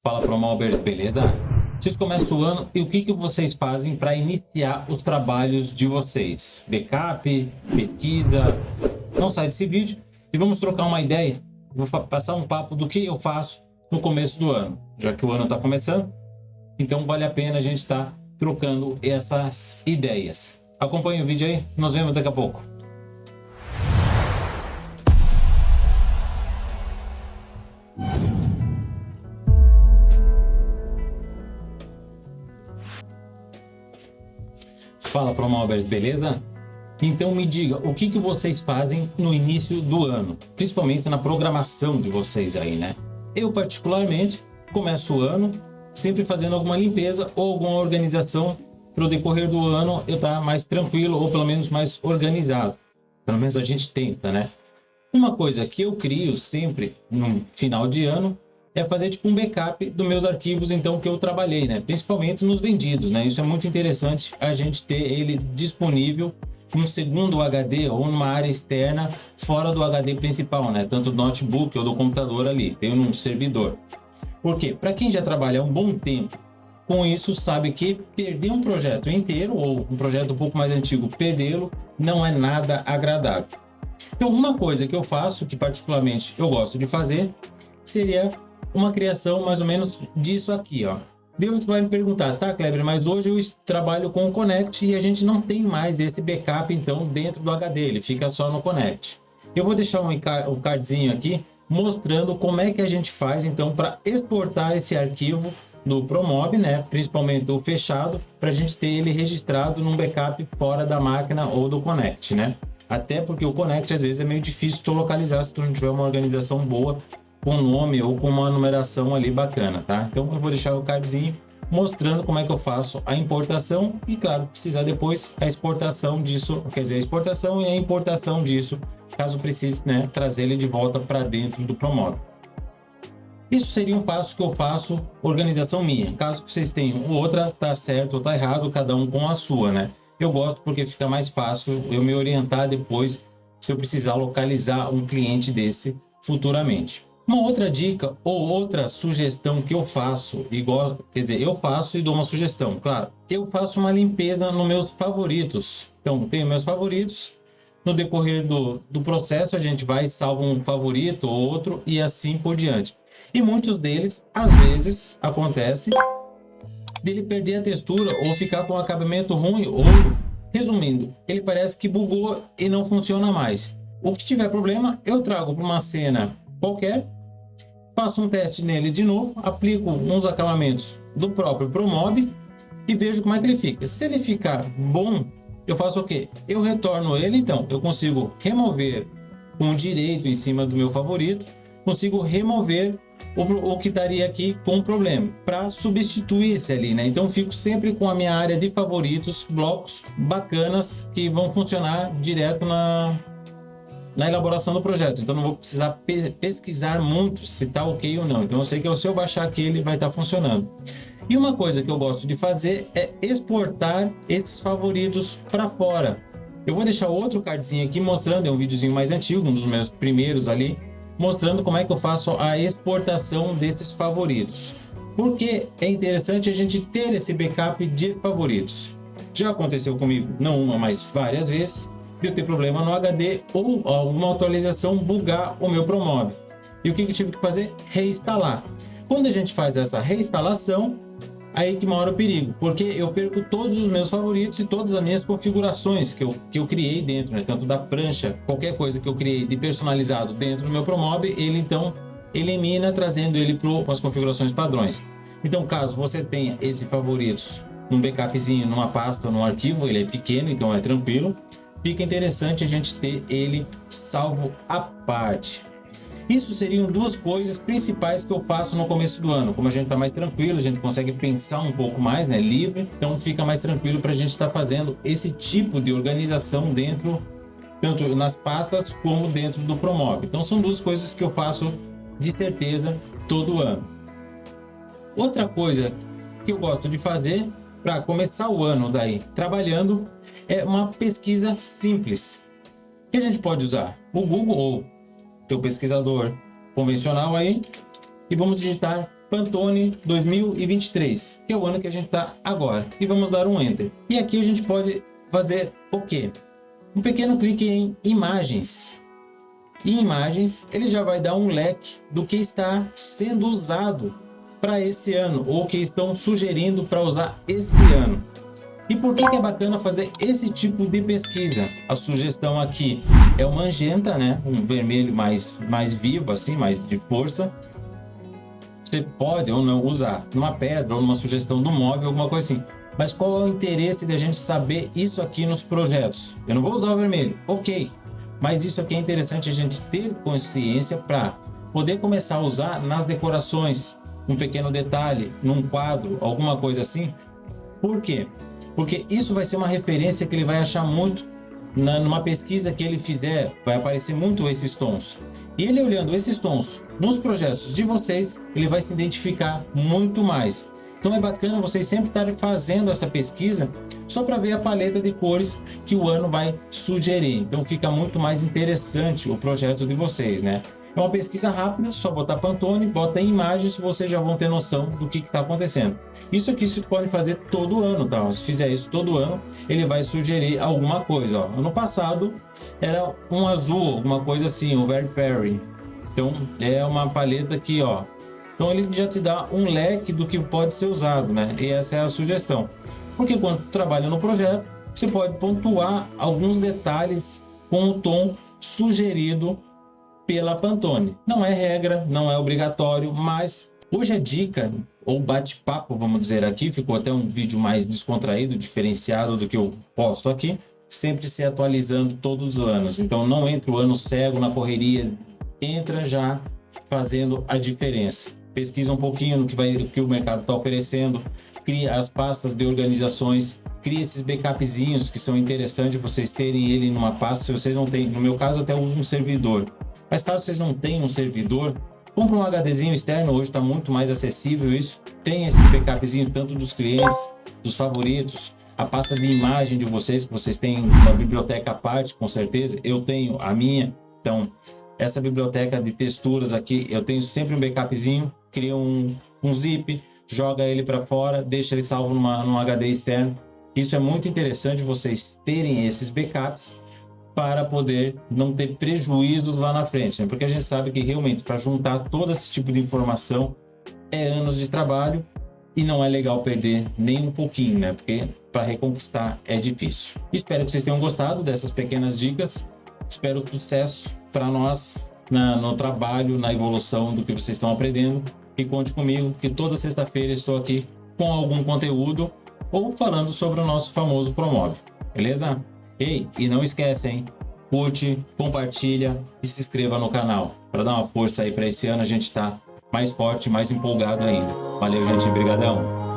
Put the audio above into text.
Fala Promobers, beleza? Vocês começam o ano e o que vocês fazem para iniciar os trabalhos de vocês? Backup, pesquisa? Não sai desse vídeo e vamos trocar uma ideia. Vou passar um papo do que eu faço no começo do ano, já que o ano está começando, então vale a pena a gente estar trocando essas ideias. Acompanhe o vídeo aí, nos vemos daqui a pouco. Fala Promobers, beleza? Então me diga, o que vocês fazem no início do ano? Principalmente na programação de vocês aí, né? Eu particularmente começo o ano sempre fazendo alguma limpeza ou alguma organização para o decorrer do ano eu estar mais tranquilo ou pelo menos mais organizado. Pelo menos a gente tenta, né? Uma coisa que eu crio sempre no final de ano é fazer tipo um backup dos meus arquivos então que eu trabalhei, né? Principalmente nos vendidos, né? Isso é muito interessante a gente ter ele disponível num segundo HD ou numa área externa fora do HD principal, né? Tanto do notebook ou do computador ali, tem um servidor. Por quê? Para quem já trabalha há um bom tempo com isso, sabe que perder um projeto inteiro ou um projeto um pouco mais antigo, perdê-lo não é nada agradável. Então, uma coisa que eu faço, que particularmente eu gosto de fazer, seria uma criação mais ou menos disso aqui, ó. Deus vai me perguntar, tá, Kleber, mas hoje eu trabalho com o Connect e a gente não tem mais esse backup, então, dentro do HD, ele fica só no Connect. Eu vou deixar um cardzinho aqui, mostrando como é que a gente faz, então, para exportar esse arquivo do Promob, né, principalmente o fechado, para a gente ter ele registrado num backup fora da máquina ou do Connect, né? Até porque o Connect, às vezes, é meio difícil tu localizar se tu não tiver uma organização boa, com nome ou com uma numeração ali bacana, tá? Então eu vou deixar o cardzinho mostrando como é que eu faço a importação e, claro, precisar depois a exportação disso, quer dizer, a exportação e a importação disso, caso precise, né, trazer ele de volta para dentro do Promob. Isso seria um passo que eu faço, organização minha. Caso vocês tenham outra, tá certo ou tá errado, cada um com a sua, né? Eu gosto porque fica mais fácil eu me orientar depois se eu precisar localizar um cliente desse futuramente. Uma outra dica ou outra sugestão que eu faço, igual, quer dizer, eu faço e dou uma sugestão, claro. Eu faço uma limpeza nos meus favoritos. Então, tenho meus favoritos. No decorrer do processo, a gente vai, salva um favorito ou outro e assim por diante. E muitos deles, às vezes, acontece dele perder a textura ou ficar com um acabamento ruim ou, resumindo, ele parece que bugou e não funciona mais. O que tiver problema, eu trago para uma cena qualquer, faço um teste nele de novo, aplico uns acabamentos do próprio Promob e vejo como é que ele fica. Se ele ficar bom, eu faço o quê? Eu retorno ele, então eu consigo remover com o direito em cima do meu favorito, consigo remover o que estaria aqui com problema, para substituir esse ali, né? Então fico sempre com a minha área de favoritos, blocos bacanas que vão funcionar direto na elaboração do projeto. Então não vou precisar pesquisar muito se está ok ou não. Então eu sei que se eu baixar aqui ele vai estar funcionando. E uma coisa que eu gosto de fazer é exportar esses favoritos para fora. Eu vou deixar outro cardzinho aqui mostrando, é um videozinho mais antigo, um dos meus primeiros ali, mostrando como é que eu faço a exportação desses favoritos. Porque é interessante a gente ter esse backup de favoritos. Já aconteceu comigo, não uma, mas várias vezes, de eu ter problema no HD ou alguma atualização bugar o meu Promob. E o que eu tive que fazer? Reinstalar. Quando a gente faz essa reinstalação, aí que mora o perigo, porque eu perco todos os meus favoritos e todas as minhas configurações que eu criei dentro, né? Tanto da prancha, qualquer coisa que eu criei de personalizado dentro do meu Promob, ele então elimina, trazendo ele para as configurações padrões. Então, caso você tenha esse favoritos num backupzinho, numa pasta, num arquivo, ele é pequeno, então é tranquilo, fica interessante a gente ter ele salvo à parte. Isso seriam duas coisas principais que eu faço no começo do ano. Como a gente está mais tranquilo, a gente consegue pensar um pouco mais, né, livre, então fica mais tranquilo para a gente estar fazendo esse tipo de organização dentro, tanto nas pastas como dentro do Promob. Então são duas coisas que eu faço de certeza todo ano. Outra coisa que eu gosto de fazer para começar o ano daí trabalhando é uma pesquisa simples que a gente pode usar o Google ou teu pesquisador convencional aí e vamos digitar Pantone 2023, que é o ano que a gente está agora, e vamos dar um Enter. E aqui a gente pode fazer o quê? Um pequeno clique em imagens. E em imagens ele já vai dar um leque do que está sendo usado para esse ano, ou que estão sugerindo para usar esse ano. E por que é bacana fazer esse tipo de pesquisa? A sugestão aqui é o magenta, né? Um vermelho mais vivo, assim, mais de força. Você pode ou não usar numa pedra ou numa sugestão do móvel, alguma coisa assim. Mas qual é o interesse de a gente saber isso aqui nos projetos? Eu não vou usar o vermelho, ok. Mas isso aqui é interessante a gente ter consciência para poder começar a usar nas decorações. Um pequeno detalhe, num quadro, alguma coisa assim. Por quê? Porque isso vai ser uma referência que ele vai achar muito numa pesquisa que ele fizer, vai aparecer muito esses tons. E ele olhando esses tons nos projetos de vocês, ele vai se identificar muito mais. Então é bacana vocês sempre estarem fazendo essa pesquisa só para ver a paleta de cores que o ano vai sugerir. Então fica muito mais interessante o projeto de vocês, né? É uma pesquisa rápida, só botar Pantone, bota em imagens e vocês já vão ter noção do que está acontecendo. Isso aqui você pode fazer todo ano, tá? Se fizer isso todo ano, ele vai sugerir alguma coisa. Ó. Ano passado era um azul, alguma coisa assim, o Very Perry. Então é uma paleta aqui, ó. Então ele já te dá um leque do que pode ser usado, né? E essa é a sugestão. Porque quando trabalha no projeto, você pode pontuar alguns detalhes com o tom sugerido pela Pantone. Não é regra, não é obrigatório, mas hoje a dica, ou bate-papo, vamos dizer aqui, ficou até um vídeo mais descontraído, diferenciado do que eu posto aqui, sempre se atualizando todos os anos. Então não entra o ano cego na correria, entra já fazendo a diferença. Pesquisa um pouquinho no que o mercado está oferecendo, cria as pastas de organizações, cria esses backupzinhos que são interessantes vocês terem ele numa pasta. Se vocês não têm, no meu caso até uso um servidor. Mas caso vocês não tenham um servidor, compra um HDzinho externo, hoje está muito mais acessível isso. Tem esses backupzinhos tanto dos clientes, dos favoritos, a pasta de imagem de vocês, que vocês têm uma biblioteca à parte, com certeza. Eu tenho a minha, então essa biblioteca de texturas aqui, eu tenho sempre um backupzinho, cria um zip, joga ele para fora, deixa ele salvo num HD externo. Isso é muito interessante vocês terem esses backups, para poder não ter prejuízos lá na frente, né? Porque a gente sabe que realmente para juntar todo esse tipo de informação é anos de trabalho e não é legal perder nem um pouquinho, né? Porque para reconquistar é difícil. Espero que vocês tenham gostado dessas pequenas dicas. Espero sucesso para nós no trabalho, na evolução do que vocês estão aprendendo. E conte comigo que toda sexta-feira estou aqui com algum conteúdo ou falando sobre o nosso famoso Promob. Beleza? Ei, e não esquece, hein? Curte, compartilha e se inscreva no canal para dar uma força aí para esse ano a gente estar mais forte, mais empolgado ainda. Valeu, gente. Brigadão.